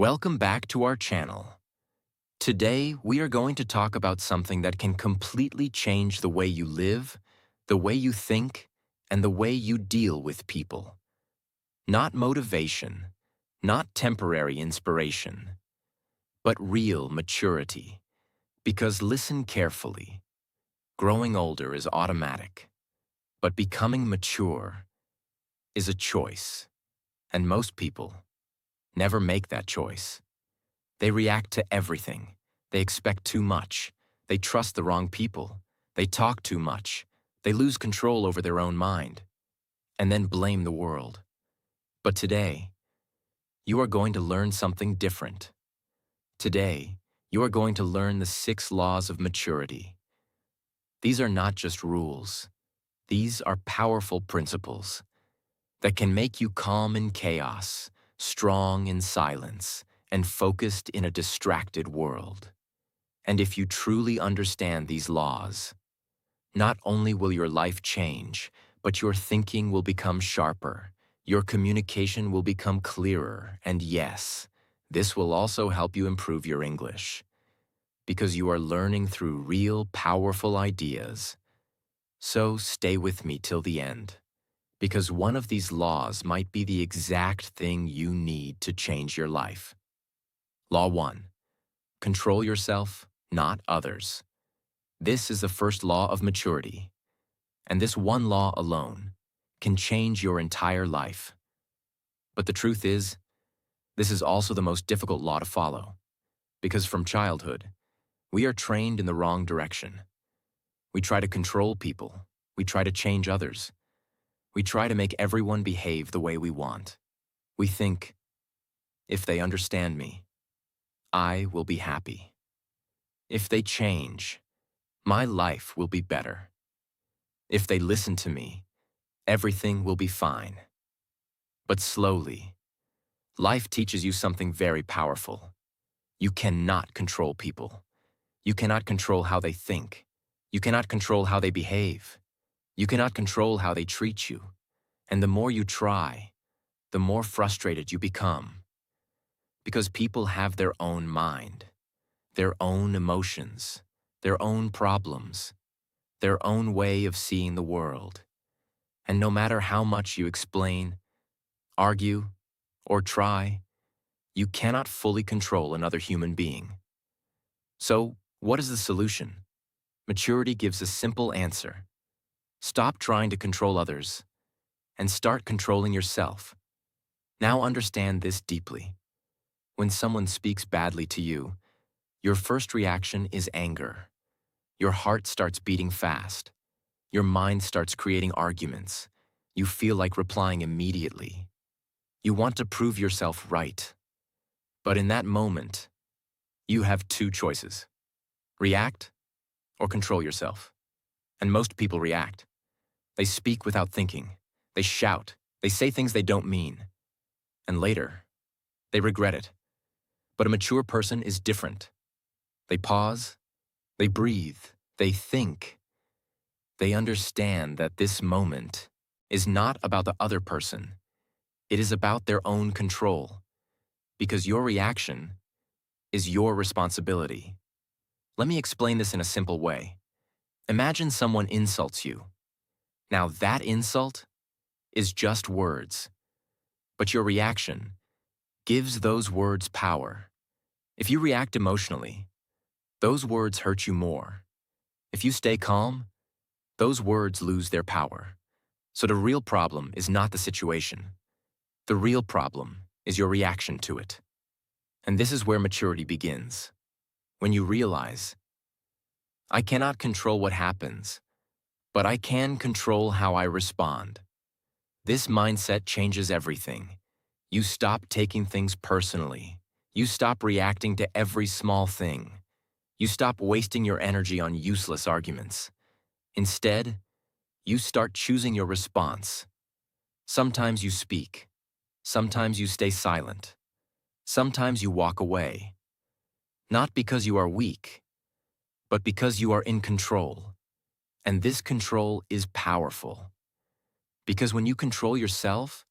Welcome back to our channel. Today, we are going to talk about something that can completely change the way you live, the way you think, and the way you deal with people. Not motivation, not temporary inspiration, but real maturity. Because listen carefully, growing older is automatic, but becoming mature is a choice. And most people never make that choice. They react to everything. They expect too much. They trust the wrong people. They talk too much. They lose control over their own mind, and then blame the world. But today, you are going to learn something different. Today, you are going to learn the 6 laws of maturity. These are not just rules. These are powerful principles that can make you calm in chaos, strong in silence, and focused in a distracted world. And if you truly understand these laws, not only will your life change, but your thinking will become sharper, your communication will become clearer, and yes, this will also help you improve your English, because you are learning through real, powerful ideas. So stay with me till the end, because one of these laws might be the exact thing you need to change your life. Law 1. Control yourself, not others. This is the first law of maturity, and this one law alone can change your entire life. But the truth is, this is also the most difficult law to follow, because from childhood, we are trained in the wrong direction. We try to control people. We try to change others. We try to make everyone behave the way we want. We think, if they understand me, I will be happy. If they change, my life will be better. If they listen to me, everything will be fine. But slowly, life teaches you something very powerful. You cannot control people. You cannot control how they think. You cannot control how they behave. You cannot control how they treat you. And the more you try, the more frustrated you become. Because people have their own mind, their own emotions, their own problems, their own way of seeing the world. And no matter how much you explain, argue, or try, you cannot fully control another human being. So, what is the solution? Maturity gives a simple answer. Stop trying to control others and start controlling yourself. Now understand this deeply. When someone speaks badly to you, your first reaction is anger. Your heart starts beating fast. Your mind starts creating arguments. You feel like replying immediately. You want to prove yourself right. But in that moment, you have 2 choices. React or control yourself. And most people react. They speak without thinking. They shout. They say things they don't mean. And later, they regret it. But a mature person is different. They pause. They breathe. They think. They understand that this moment is not about the other person. It is about their own control. Because your reaction is your responsibility. Let me explain this in a simple way. Imagine someone insults you. Now that insult is just words, but your reaction gives those words power. If you react emotionally, those words hurt you more. If you stay calm, those words lose their power. So the real problem is not the situation. The real problem is your reaction to it. And this is where maturity begins. When you realize, I cannot control what happens, but I can control how I respond. This mindset changes everything. You stop taking things personally. You stop reacting to every small thing. You stop wasting your energy on useless arguments. Instead, you start choosing your response. Sometimes you speak. Sometimes you stay silent. Sometimes you walk away. Not because you are weak, but because you are in control. And this control is powerful. Because when you control yourself,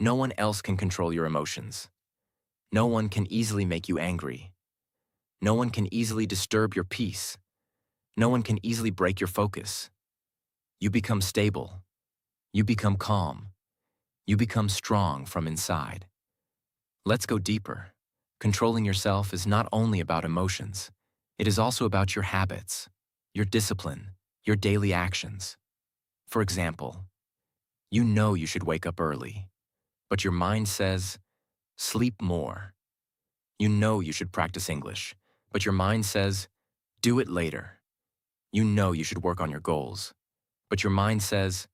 no one else can control your emotions. No one can easily make you angry. No one can easily disturb your peace. No one can easily break your focus. You become stable. You become calm. You become strong from inside. Let's go deeper. Controlling yourself is not only about emotions. It is also about your habits, your discipline, your daily actions. For example, you know you should wake up early, but your mind says, sleep more. You know you should practice English, but your mind says, do it later. You know you should work on your goals, but your mind says,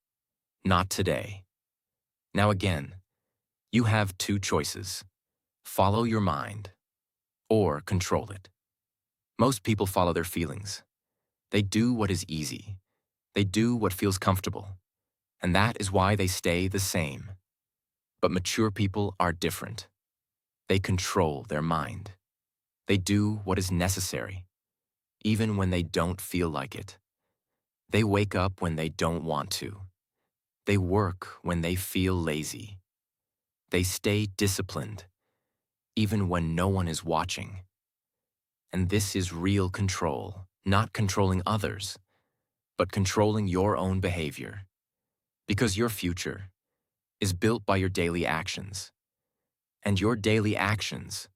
not today. Now again, you have two choices. Follow your mind or control it. Most people follow their feelings. They do what is easy. They do what feels comfortable. And that is why they stay the same. But mature people are different. They control their mind. They do what is necessary, even when they don't feel like it. They wake up when they don't want to. They work when they feel lazy. They stay disciplined, even when no one is watching. And this is real control, not controlling others, but controlling your own behavior. Because your future is built by your daily actions, and your daily actions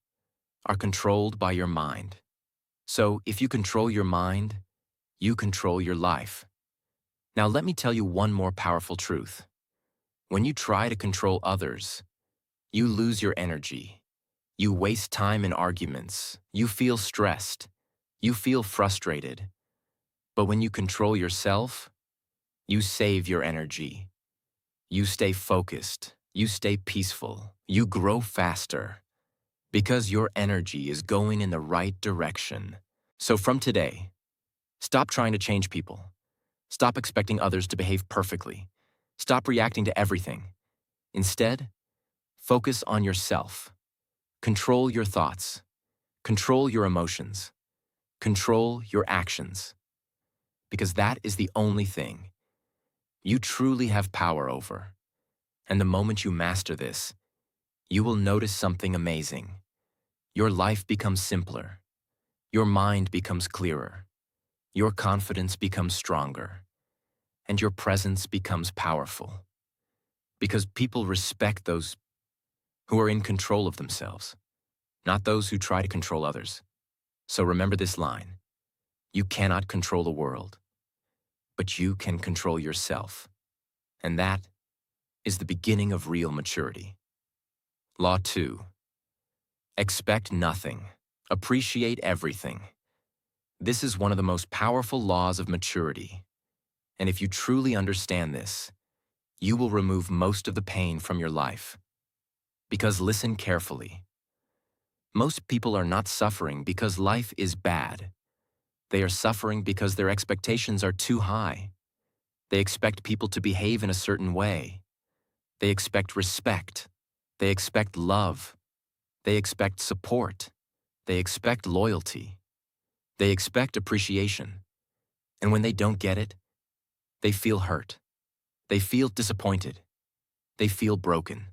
are controlled by your mind. So if you control your mind, you control your life. Now let me tell you one more powerful truth. When you try to control others, you lose your energy. You waste time in arguments. You feel stressed. You feel frustrated. But when you control yourself, you save your energy. You stay focused. You stay peaceful. You grow faster because your energy is going in the right direction. So from today, stop trying to change people. Stop expecting others to behave perfectly. Stop reacting to everything. Instead, focus on yourself. Control your thoughts. Control your emotions. Control your actions. Because that is the only thing you truly have power over. And the moment you master this, you will notice something amazing. Your life becomes simpler. Your mind becomes clearer. Your confidence becomes stronger. And your presence becomes powerful. Because people respect those who are in control of themselves, not those who try to control others. So remember this line. You cannot control the world, but you can control yourself. And that is the beginning of real maturity. Law 2. Expect nothing. Appreciate everything. This is one of the most powerful laws of maturity. And if you truly understand this, you will remove most of the pain from your life. Because listen carefully. Most people are not suffering because life is bad. They are suffering because their expectations are too high. They expect people to behave in a certain way. They expect respect. They expect love. They expect support. They expect loyalty. They expect appreciation. And when they don't get it, they feel hurt. They feel disappointed. They feel broken.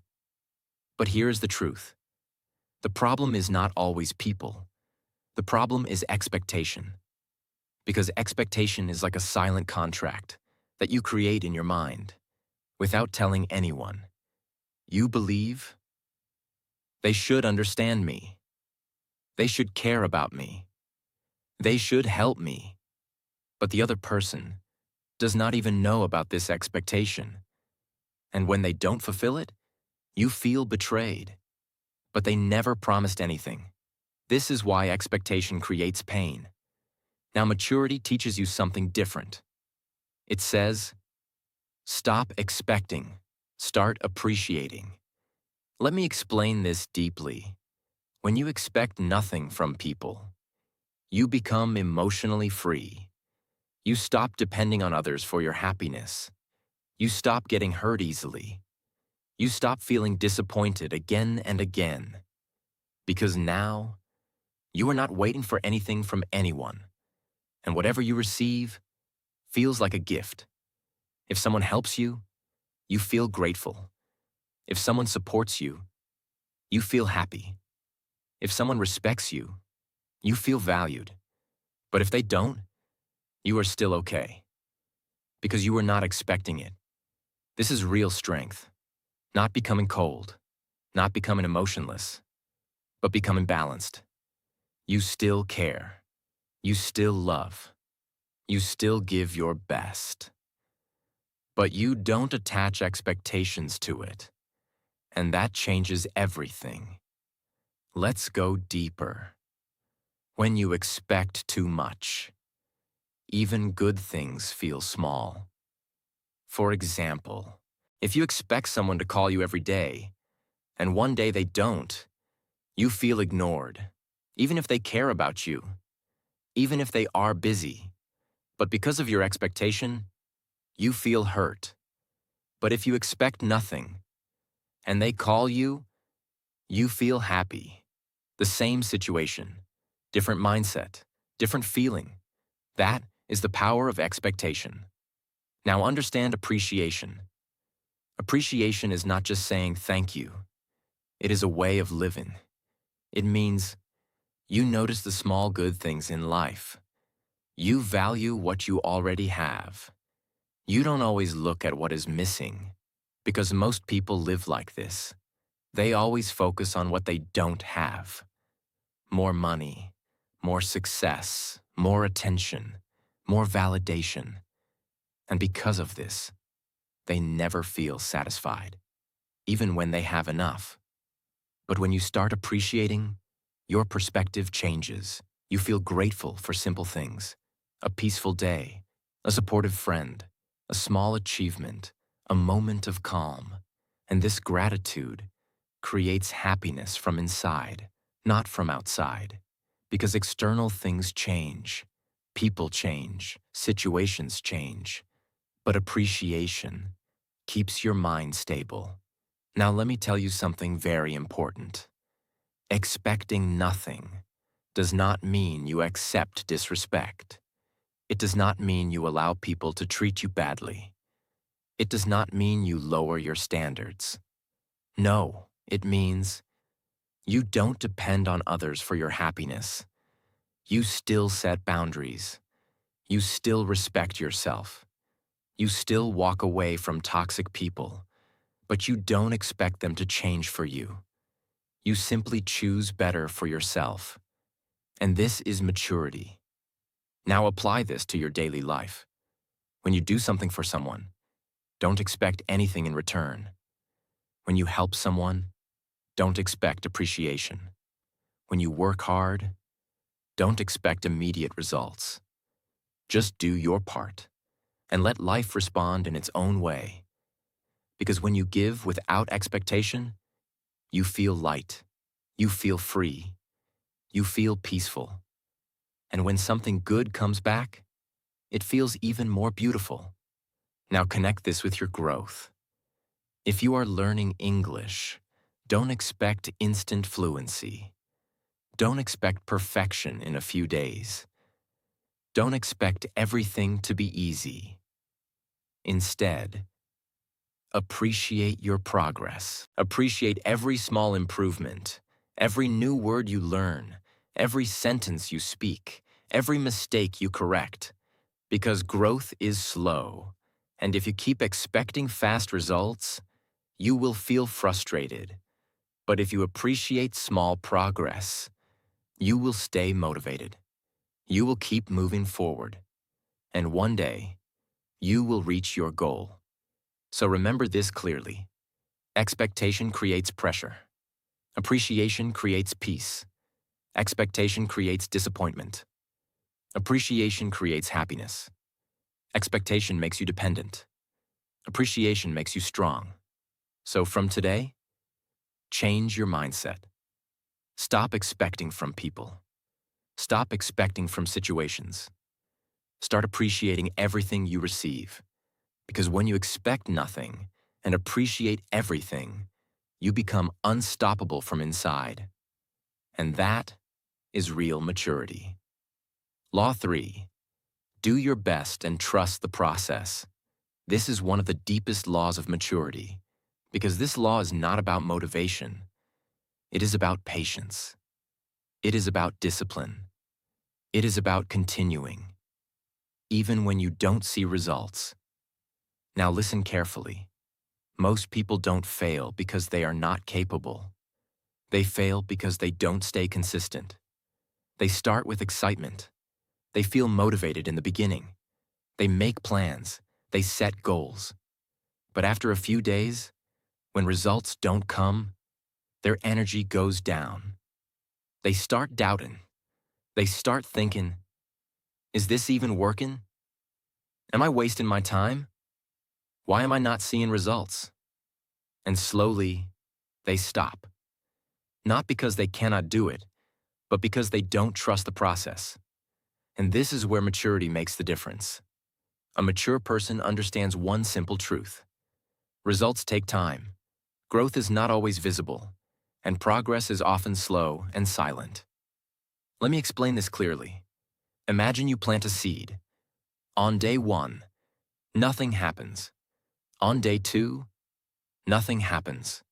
But here's the truth. The problem is not always people. The problem is expectation. Because expectation is like a silent contract that you create in your mind without telling anyone. You believe they should understand me. They should care about me. They should help me. But the other person does not even know about this expectation. And when they don't fulfill it, you feel betrayed. But they never promised anything. This is why expectation creates pain. Now maturity teaches you something different. It says, stop expecting, start appreciating. Let me explain this deeply. When you expect nothing from people, you become emotionally free. You stop depending on others for your happiness. You stop getting hurt easily. You stop feeling disappointed again and again. Because now, you are not waiting for anything from anyone. And whatever you receive feels like a gift. If someone helps you, you feel grateful. If someone supports you, you feel happy. If someone respects you, you feel valued. But if they don't, you are still okay, because you were not expecting it. This is real strength. Not becoming cold, not becoming emotionless, but becoming balanced. You still care. You still love. You still give your best. But you don't attach expectations to it. And that changes everything. Let's go deeper. When you expect too much, even good things feel small. For example, if you expect someone to call you every day, and one day they don't, you feel ignored, even if they care about you, even if they are busy. But because of your expectation, you feel hurt. But if you expect nothing, and they call you, you feel happy. The same situation, different mindset, different feeling. That is the power of expectation. Now understand appreciation. Appreciation is not just saying thank you. It is a way of living. It means you notice the small good things in life. You value what you already have. You don't always look at what is missing, because most people live like this. They always focus on what they don't have. More money, more success, more attention, more validation. And because of this, they never feel satisfied, even when they have enough. But when you start appreciating, your perspective changes. You feel grateful for simple things, a peaceful day, a supportive friend, a small achievement, a moment of calm. And this gratitude creates happiness from inside, not from outside. Because external things change, people change, situations change, but appreciation keeps your mind stable. Now let me tell you something very important. Expecting nothing does not mean you accept disrespect. It does not mean you allow people to treat you badly. It does not mean you lower your standards. No, it means you don't depend on others for your happiness. You still set boundaries. You still respect yourself. You still walk away from toxic people, but you don't expect them to change for you. You simply choose better for yourself. And this is maturity. Now apply this to your daily life. When you do something for someone, don't expect anything in return. When you help someone, don't expect appreciation. When you work hard, don't expect immediate results. Just do your part and let life respond in its own way. Because when you give without expectation, you feel light, you feel free, you feel peaceful. And when something good comes back, it feels even more beautiful. Now connect this with your growth. If you are learning English, don't expect instant fluency. Don't expect perfection in a few days. Don't expect everything to be easy. Instead, appreciate your progress. Appreciate every small improvement, every new word you learn, every sentence you speak, every mistake you correct. Because growth is slow, and if you keep expecting fast results, you will feel frustrated. But if you appreciate small progress, you will stay motivated. You will keep moving forward. And one day, you will reach your goal. So remember this clearly. Expectation creates pressure. Appreciation creates peace. Expectation creates disappointment. Appreciation creates happiness. Expectation makes you dependent. Appreciation makes you strong. So from today, change your mindset. Stop expecting from people. Stop expecting from situations. Start appreciating everything you receive. Because when you expect nothing and appreciate everything, you become unstoppable from inside. And that is real maturity. Law 3. Do your best and trust the process. This is one of the deepest laws of maturity, because this law is not about motivation. It is about patience. It is about discipline. It is about continuing, even when you don't see results. Now listen carefully. Most people don't fail because they are not capable. They fail because they don't stay consistent. They start with excitement. They feel motivated in the beginning. They make plans. They set goals. But after a few days, when results don't come, their energy goes down. They start doubting. They start thinking, is this even working? Am I wasting my time? Why am I not seeing results? And slowly, they stop. Not because they cannot do it, but because they don't trust the process. And this is where maturity makes the difference. A mature person understands one simple truth. Results take time. Growth is not always visible, and progress is often slow and silent. Let me explain this clearly. Imagine you plant a seed. On day 1, nothing happens. On day 2, nothing happens.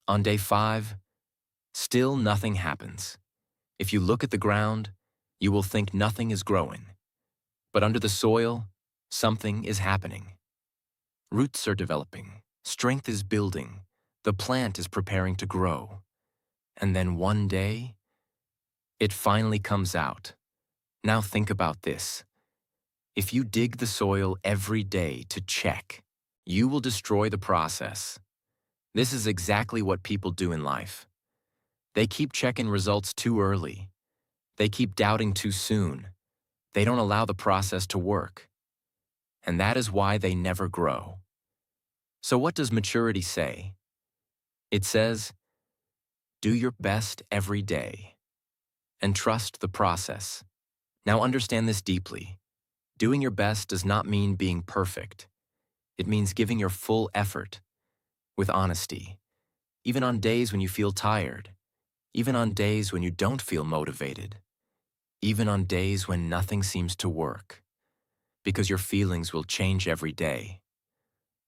On day 5, still nothing happens. If you look at the ground, you will think nothing is growing. But under the soil, something is happening. Roots are developing, strength is building, the plant is preparing to grow. And then one day, it finally comes out. Now think about this. If you dig the soil every day to check, you will destroy the process. This is exactly what people do in life. They keep checking results too early. They keep doubting too soon. They don't allow the process to work. And that is why they never grow. So what does maturity say? It says, do your best every day and trust the process. Now understand this deeply. Doing your best does not mean being perfect. It means giving your full effort with honesty, even on days when you feel tired, even on days when you don't feel motivated, even on days when nothing seems to work, because your feelings will change every day.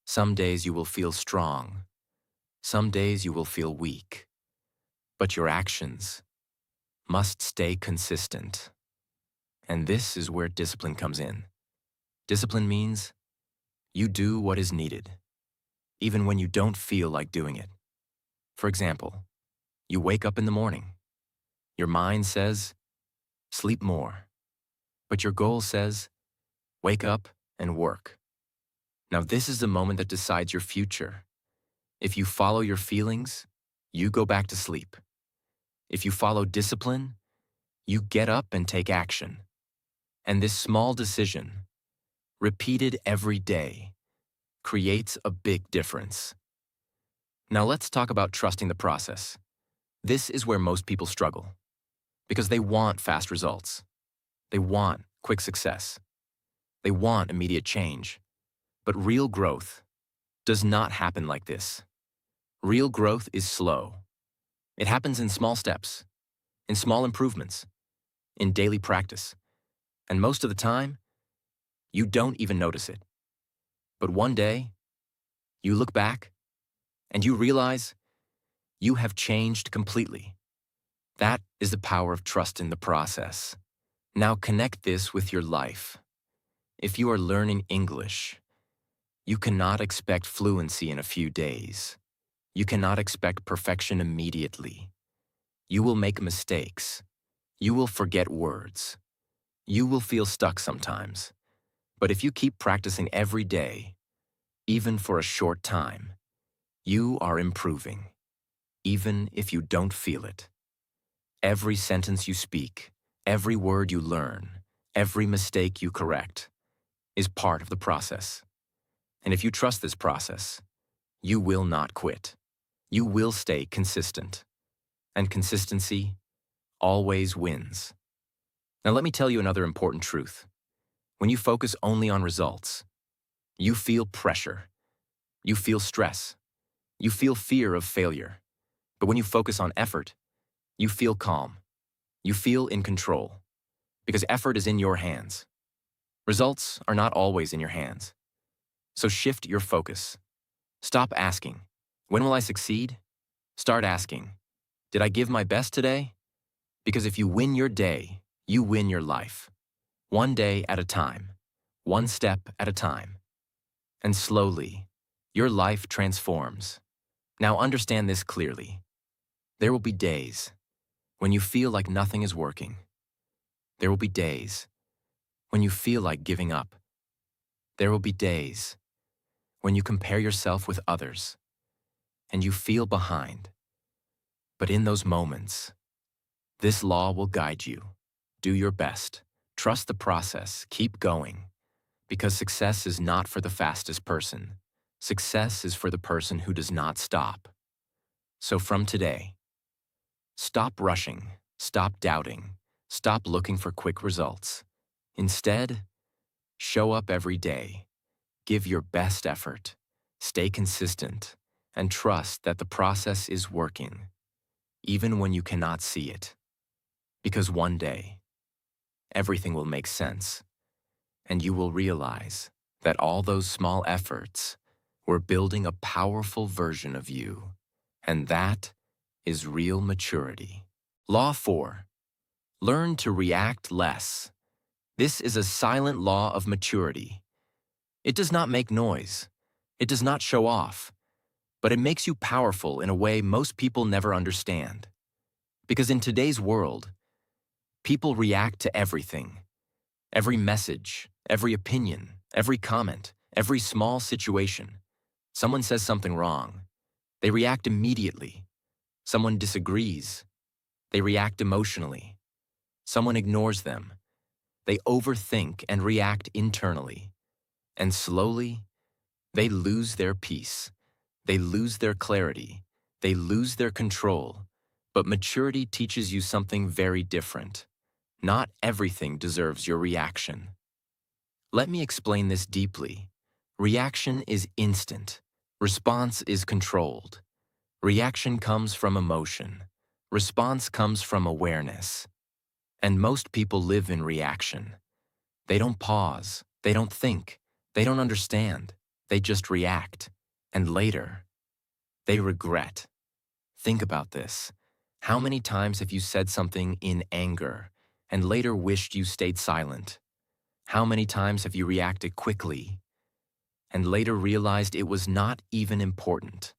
Some days you will feel strong. Some days you will feel weak. But your actions must stay consistent. And this is where discipline comes in. Discipline means you do what is needed, even when you don't feel like doing it. For example, you wake up in the morning. Your mind says, sleep more. But your goal says, wake up and work. Now this is the moment that decides your future. If you follow your feelings, you go back to sleep. If you follow discipline, you get up and take action. And this small decision, repeated every day, creates a big difference. Now let's talk about trusting the process. This is where most people struggle, because they want fast results. They want quick success. They want immediate change. But real growth does not happen like this. Real growth is slow. It happens in small steps, in small improvements, in daily practice. And most of the time, you don't even notice it. But one day, you look back and you realize you have changed completely. That is the power of trust in the process. Now connect this with your life. If you are learning English, you cannot expect fluency in a few days. You cannot expect perfection immediately. You will make mistakes. You will forget words. You will feel stuck sometimes. But if you keep practicing every day, even for a short time, you are improving, even if you don't feel it. Every sentence you speak, every word you learn, every mistake you correct is part of the process. And if you trust this process, you will not quit. You will stay consistent. And consistency always wins. Now let me tell you another important truth. When you focus only on results, you feel pressure. You feel stress. You feel fear of failure. But when you focus on effort, you feel calm. You feel in control. Because effort is in your hands. Results are not always in your hands. So shift your focus. Stop asking, when will I succeed? Start asking, did I give my best today? Because if you win your day, you win your life. One day at a time, one step at a time. And slowly, your life transforms. Now understand this clearly. There will be days when you feel like nothing is working. There will be days when you feel like giving up. There will be days when you compare yourself with others and you feel behind. But in those moments, this law will guide you. Do your best. Trust the process. Keep going. Because success is not for the fastest person. Success is for the person who does not stop. So from today, stop rushing, stop doubting, stop looking for quick results. Instead, show up every day, give your best effort, stay consistent, and trust that the process is working, even when you cannot see it. Because one day, everything will make sense, and you will realize that all those small efforts were building a powerful version of you, and that is real maturity. Law 4. Learn to react less. This is a silent law of maturity. It does not make noise. It does not show off. But it makes you powerful in a way most people never understand. Because in today's world, people react to everything. Every message, every opinion, every comment, every small situation. Someone says something wrong. They react immediately. Someone disagrees. They react emotionally. Someone ignores them. They overthink and react internally. And slowly, they lose their peace. They lose their clarity. They lose their control. But maturity teaches you something very different. Not everything deserves your reaction. Let me explain this deeply. Reaction is instant. Response is controlled. Reaction comes from emotion. Response comes from awareness. And most people live in reaction. They don't pause. They don't think. They don't understand. They just react. And later, they regret. Think about this. How many times have you said something in anger and later wished you stayed silent? How many times have you reacted quickly and later realized it was not even important?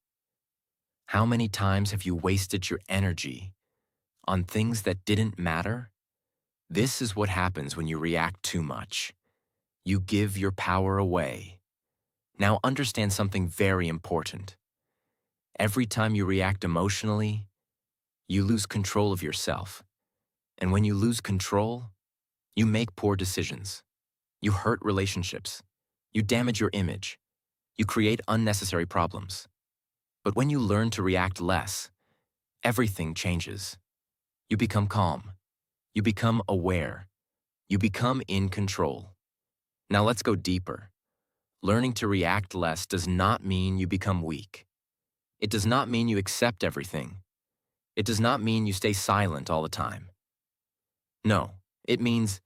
How many times have you wasted your energy on things that didn't matter? This is what happens when you react too much. You give your power away. Now understand something very important. Every time you react emotionally, you lose control of yourself. And when you lose control, you make poor decisions. You hurt relationships. You damage your image. You create unnecessary problems. But when you learn to react less, everything changes. You become calm. You become aware. You become in control. Now let's go deeper. Learning to react less does not mean you become weak. It does not mean you accept everything. It does not mean you stay silent all the time. No, it means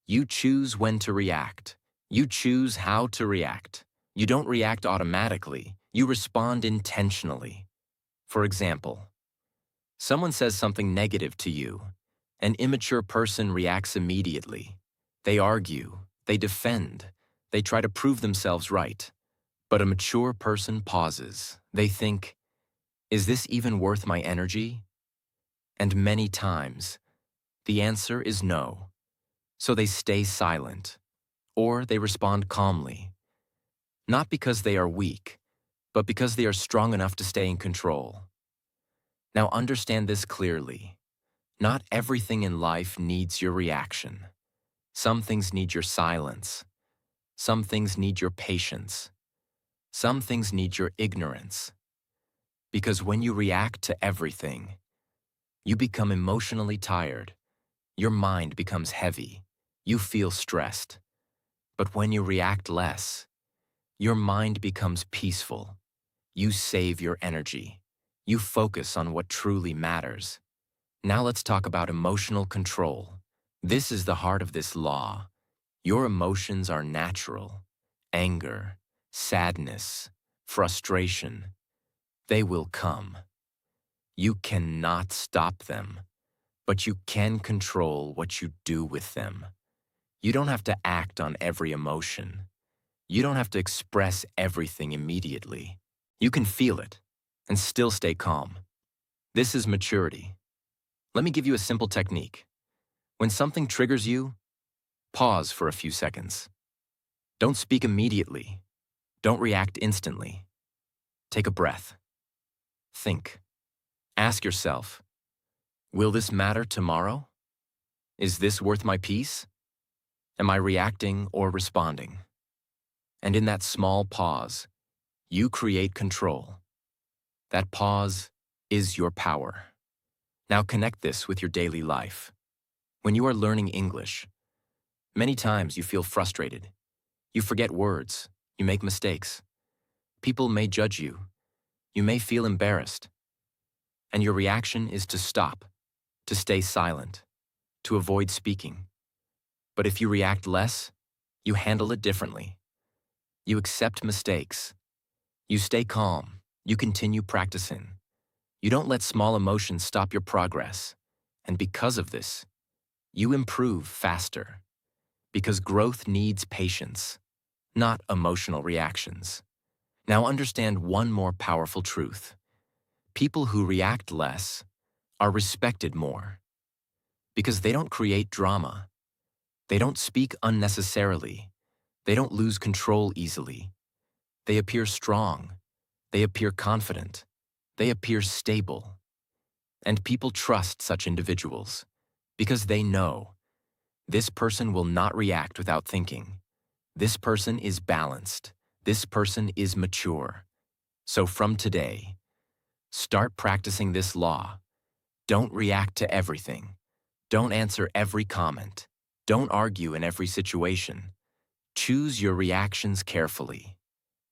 you choose when to react. You choose how to react. You don't react automatically. You respond intentionally. For example, someone says something negative to you. An immature person reacts immediately. They argue. They defend. They try to prove themselves right. But a mature person pauses. They think, is this even worth my energy? And many times, the answer is no. So they stay silent, or they respond calmly. Not because they are weak, but because they are strong enough to stay in control. Now understand this clearly. Not everything in life needs your reaction. Some things need your silence. Some things need your patience. Some things need your ignorance. Because when you react to everything, you become emotionally tired. Your mind becomes heavy. You feel stressed. But when you react less, your mind becomes peaceful. You save your energy. You focus on what truly matters. Now let's talk about emotional control. This is the heart of this law. Your emotions are natural. Anger, sadness, frustration, they will come. You cannot stop them, but you can control what you do with them. You don't have to act on every emotion. You don't have to express everything immediately. You can feel it and still stay calm. This is maturity. Let me give you a simple technique. When something triggers you, pause for a few seconds. Don't speak immediately. Don't react instantly. Take a breath. Think. Ask yourself, will this matter tomorrow? Is this worth my peace? Am I reacting or responding? And in that small pause, you create control. That pause is your power. Now connect this with your daily life. When you are learning English, many times you feel frustrated. You forget words. You make mistakes. People may judge you. You may feel embarrassed. And your reaction is to stop, to stay silent, to avoid speaking. But if you react less, you handle it differently. You accept mistakes. You stay calm. You continue practicing. You don't let small emotions stop your progress. And because of this, you improve faster. Because growth needs patience, not emotional reactions. Now understand one more powerful truth. People who react less are respected more. Because they don't create drama. They don't speak unnecessarily. They don't lose control easily. They appear strong. They appear confident. They appear stable. And people trust such individuals because they know this person will not react without thinking. This person is balanced. This person is mature. So from today, start practicing this law. Don't react to everything. Don't answer every comment. Don't argue in every situation. Choose your reactions carefully.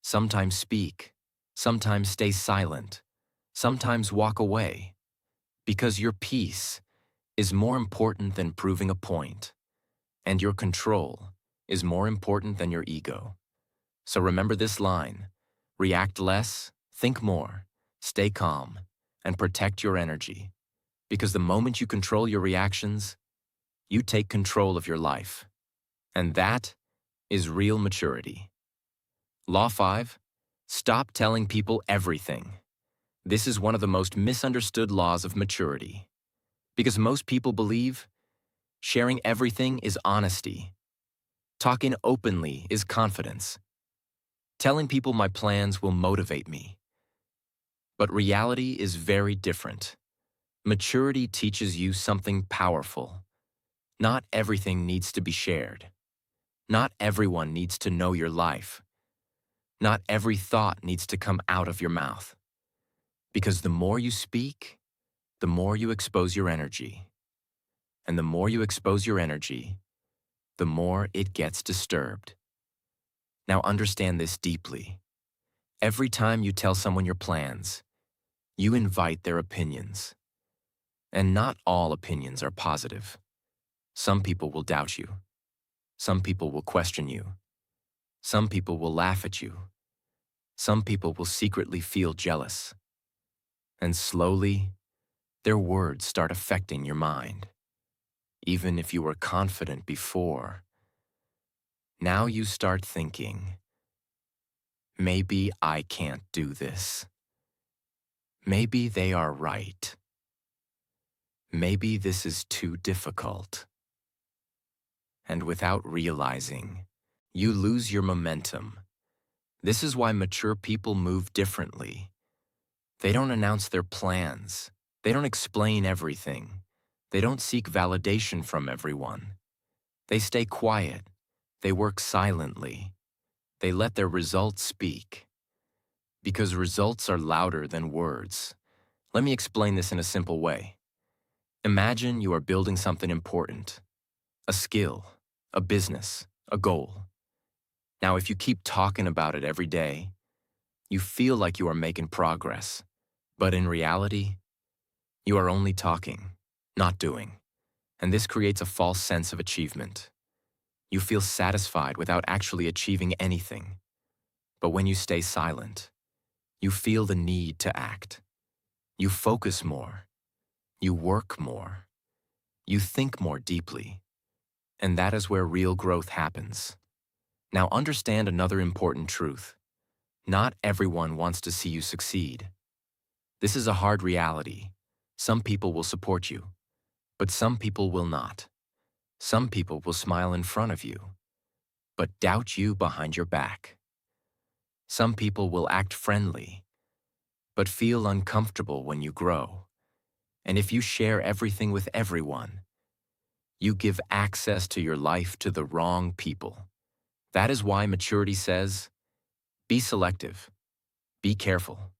Sometimes speak. Sometimes stay silent. Sometimes walk away. Because your peace is more important than proving a point. And your control is more important than your ego. So remember this line. React less, think more, stay calm, and protect your energy. Because the moment you control your reactions, you take control of your life. And that is real maturity. Law 5. Stop telling people everything. This is one of the most misunderstood laws of maturity. Because most people believe sharing everything is honesty. Talking openly is confidence. Telling people my plans will motivate me. But reality is very different. Maturity teaches you something powerful. Not everything needs to be shared. Not everyone needs to know your life. Not every thought needs to come out of your mouth. Because the more you speak, the more you expose your energy. And the more you expose your energy, the more it gets disturbed. Now understand this deeply. Every time you tell someone your plans, you invite their opinions. And not all opinions are positive. Some people will doubt you. Some people will question you. Some people will laugh at you. Some people will secretly feel jealous. And slowly, their words start affecting your mind. Even if you were confident before, now you start thinking, maybe I can't do this. Maybe they are right. Maybe this is too difficult. And without realizing, you lose your momentum. This is why mature people move differently. They don't announce their plans. They don't explain everything. They don't seek validation from everyone. They stay quiet. They work silently. They let their results speak. Because results are louder than words. Let me explain this in a simple way. Imagine you are building something important. A skill, a business, a goal. Now, if you keep talking about it every day, you feel like you are making progress. But in reality, you are only talking, not doing. And this creates a false sense of achievement. You feel satisfied without actually achieving anything. But when you stay silent, you feel the need to act. You focus more. You work more. You think more deeply. And that is where real growth happens. Now understand another important truth. Not everyone wants to see you succeed. This is a hard reality. Some people will support you, but some people will not. Some people will smile in front of you, but doubt you behind your back. Some people will act friendly, but feel uncomfortable when you grow. And if you share everything with everyone, you give access to your life to the wrong people. That is why maturity says, be selective, be careful,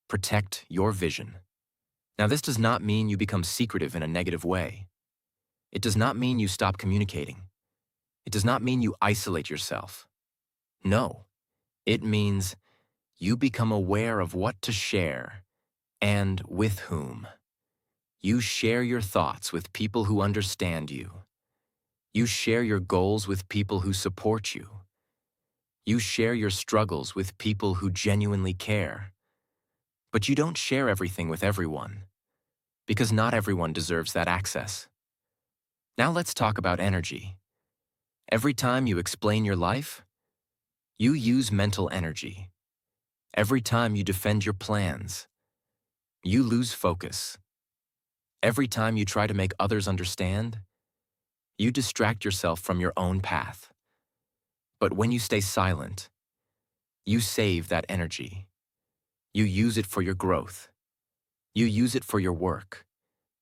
protect your vision. Now, this does not mean you become secretive in a negative way. It does not mean you stop communicating. It does not mean you isolate yourself. No, it means you become aware of what to share and with whom. You share your thoughts with people who understand you. You share your goals with people who support you. You share your struggles with people who genuinely care. But you don't share everything with everyone, because not everyone deserves that access. Now let's talk about energy. Every time you explain your life, you use mental energy. Every time you defend your plans, you lose focus. Every time you try to make others understand, you distract yourself from your own path. But when you stay silent, you save that energy. You use it for your growth. You use it for your work.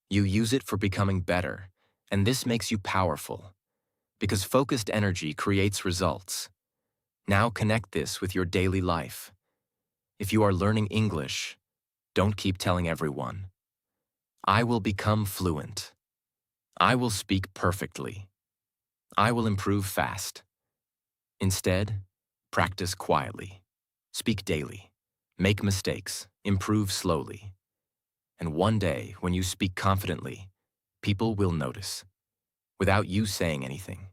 You use it for becoming better. And this makes you powerful, because focused energy creates results. Now connect this with your daily life. If you are learning English, don't keep telling everyone, I will become fluent. I will speak perfectly. I will improve fast. Instead, practice quietly. Speak daily. Make mistakes. Improve slowly. And one day, when you speak confidently, people will notice, without you saying anything.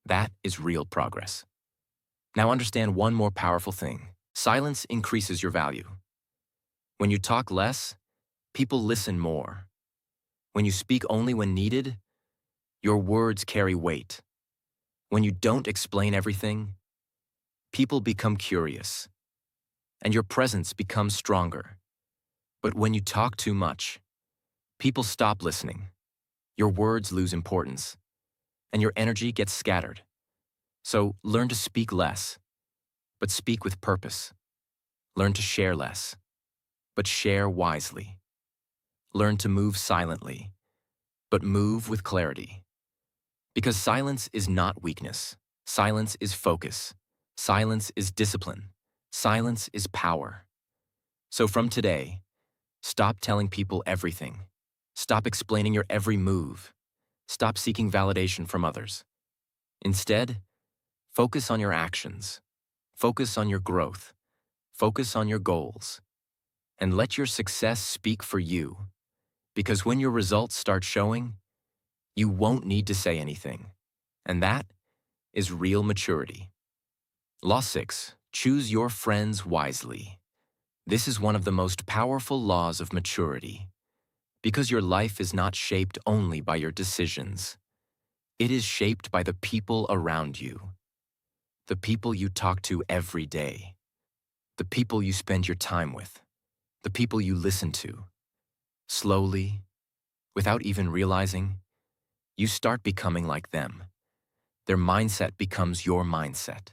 That is real progress. Now understand one more powerful thing. Silence increases your value. When you talk less, people listen more. When you speak only when needed, your words carry weight. When you don't explain everything, people become curious, and your presence becomes stronger. But when you talk too much, people stop listening. Your words lose importance, and your energy gets scattered. So learn to speak less, but speak with purpose. Learn to share less, but share wisely. Learn to move silently, but move with clarity. Because silence is not weakness. Silence is focus. Silence is discipline. Silence is power. So from today, stop telling people everything. Stop explaining your every move. Stop seeking validation from others. Instead, focus on your actions. Focus on your growth. Focus on your goals. And let your success speak for you. Because when your results start showing, you won't need to say anything. And that is real maturity. Law 6. Choose your friends wisely. This is one of the most powerful laws of maturity. Because your life is not shaped only by your decisions. It is shaped by the people around you. The people you talk to every day. The people you spend your time with. The people you listen to. Slowly, without even realizing, you start becoming like them. Their mindset becomes your mindset.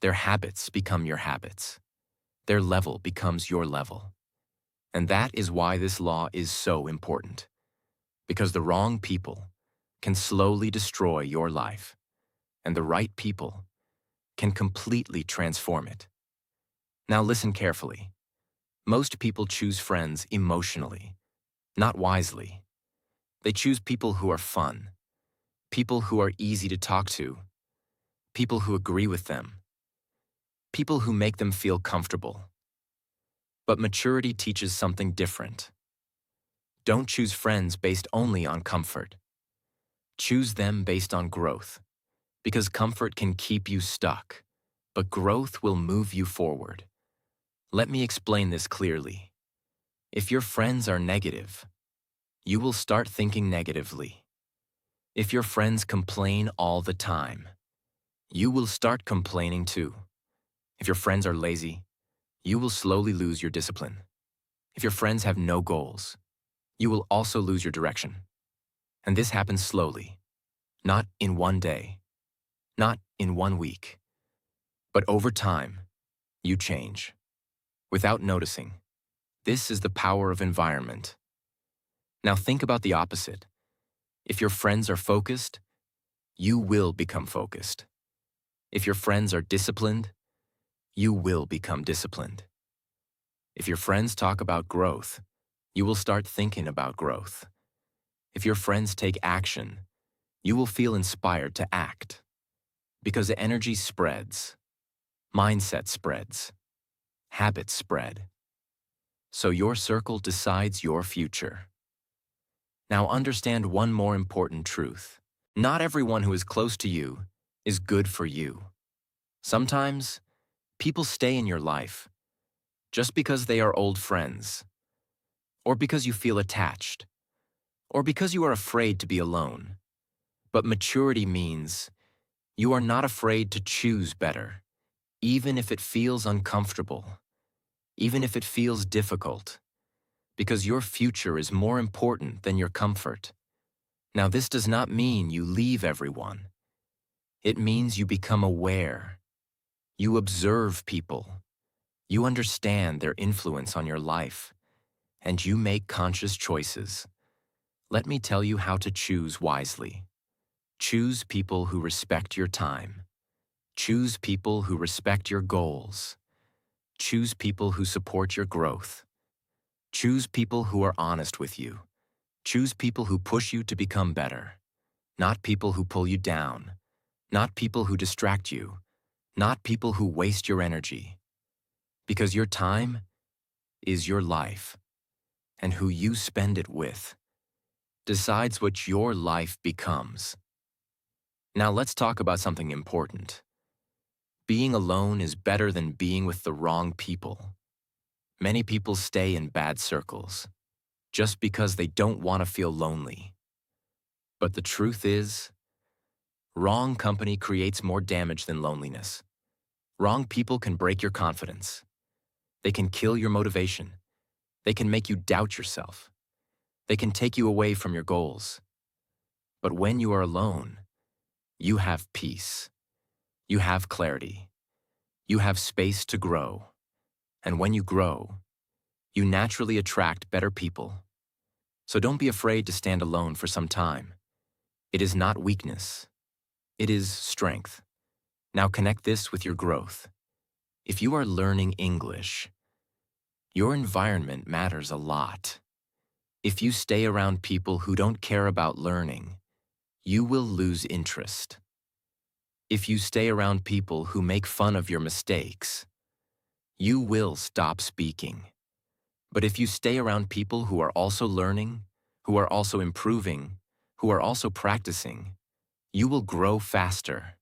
Their habits become your habits. Their level becomes your level. And that is why this law is so important. Because the wrong people can slowly destroy your life, and the right people can completely transform it. Now listen carefully. Most people choose friends emotionally, not wisely. They choose people who are fun, people who are easy to talk to, people who agree with them, people who make them feel comfortable. But maturity teaches something different. Don't choose friends based only on comfort. Choose them based on growth, because comfort can keep you stuck, but growth will move you forward. Let me explain this clearly. If your friends are negative, you will start thinking negatively. If your friends complain all the time, you will start complaining too. If your friends are lazy, you will slowly lose your discipline. If your friends have no goals, you will also lose your direction. And this happens slowly, not in one day, not in one week, but over time, you change. Without noticing, this is the power of environment. Now think about the opposite. If your friends are focused, you will become focused. If your friends are disciplined, you will become disciplined. If your friends talk about growth, you will start thinking about growth. If your friends take action, you will feel inspired to act. Because energy spreads, mindset spreads, habits spread. So your circle decides your future. Now understand one more important truth. Not everyone who is close to you is good for you. Sometimes, people stay in your life just because they are old friends, or because you feel attached, or because you are afraid to be alone. But maturity means you are not afraid to choose better, even if it feels uncomfortable, even if it feels difficult, because your future is more important than your comfort. Now, this does not mean you leave everyone. It means you become aware. You observe people. You understand their influence on your life, and you make conscious choices. Let me tell you how to choose wisely. Choose people who respect your time. Choose people who respect your goals. Choose people who support your growth. Choose people who are honest with you. Choose people who push you to become better. Not people who pull you down. Not people who distract you. Not people who waste your energy. Because your time is your life, and who you spend it with decides what your life becomes. Now let's talk about something important. Being alone is better than being with the wrong people. Many people stay in bad circles just because they don't want to feel lonely. But the truth is, wrong company creates more damage than loneliness. Wrong people can break your confidence. They can kill your motivation. They can make you doubt yourself. They can take you away from your goals. But when you are alone, you have peace. You have clarity. You have space to grow. And when you grow, you naturally attract better people. So don't be afraid to stand alone for some time. It is not weakness. It is strength. Now connect this with your growth. If you are learning English, your environment matters a lot. If you stay around people who don't care about learning, you will lose interest. If you stay around people who make fun of your mistakes, you will stop speaking. But if you stay around people who are also learning, who are also improving, who are also practicing, you will grow faster.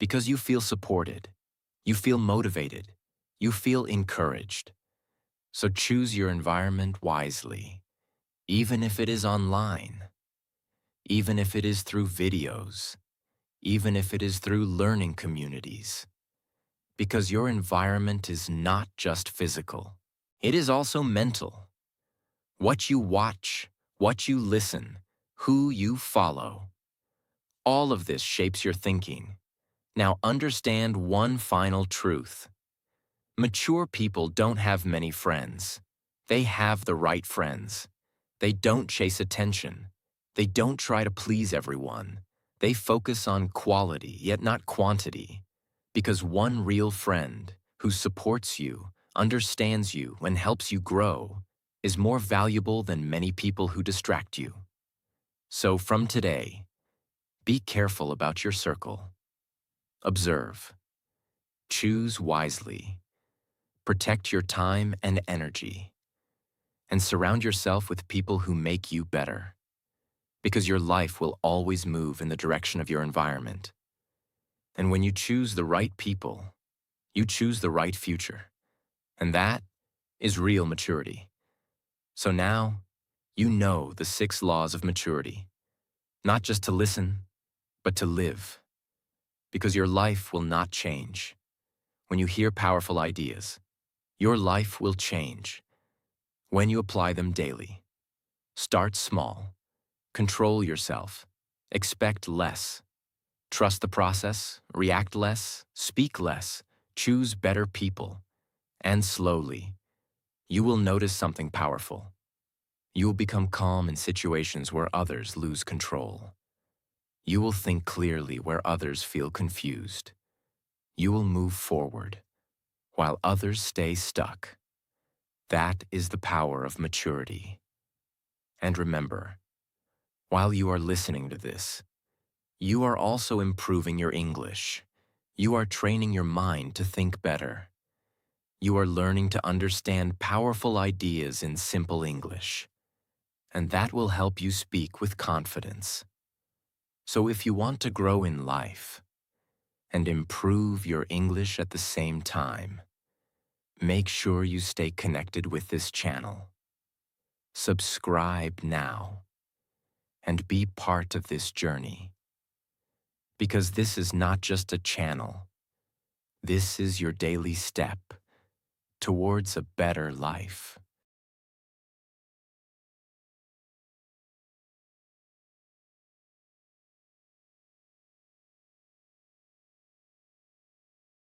Because you feel supported, you feel motivated, you feel encouraged. So choose your environment wisely, even if it is online, even if it is through videos, even if it is through learning communities. Because your environment is not just physical, it is also mental. What you watch, what you listen, who you follow, all of this shapes your thinking. Now understand one final truth. Mature people don't have many friends. They have the right friends. They don't chase attention. They don't try to please everyone. They focus on quality, yet not quantity. Because one real friend who supports you, understands you, and helps you grow is more valuable than many people who distract you. So from today, be careful about your circle. Observe. Choose wisely. Protect your time and energy. And surround yourself with people who make you better. Because your life will always move in the direction of your environment. And when you choose the right people, you choose the right future. And that is real maturity. So now, you know the 6 laws of maturity. Not just to listen, but to live. Because your life will not change. When you hear powerful ideas, your life will change when you apply them daily. Start small. Control yourself. Expect less. Trust the process, react less, speak less, choose better people. And slowly, you will notice something powerful. You will become calm in situations where others lose control. You will think clearly where others feel confused. You will move forward while others stay stuck. That is the power of maturity. And remember, while you are listening to this, you are also improving your English. You are training your mind to think better. You are learning to understand powerful ideas in simple English. And that will help you speak with confidence. So if you want to grow in life and improve your English at the same time, make sure you stay connected with this channel. Subscribe now and be part of this journey. Because this is not just a channel. This is your daily step towards a better life.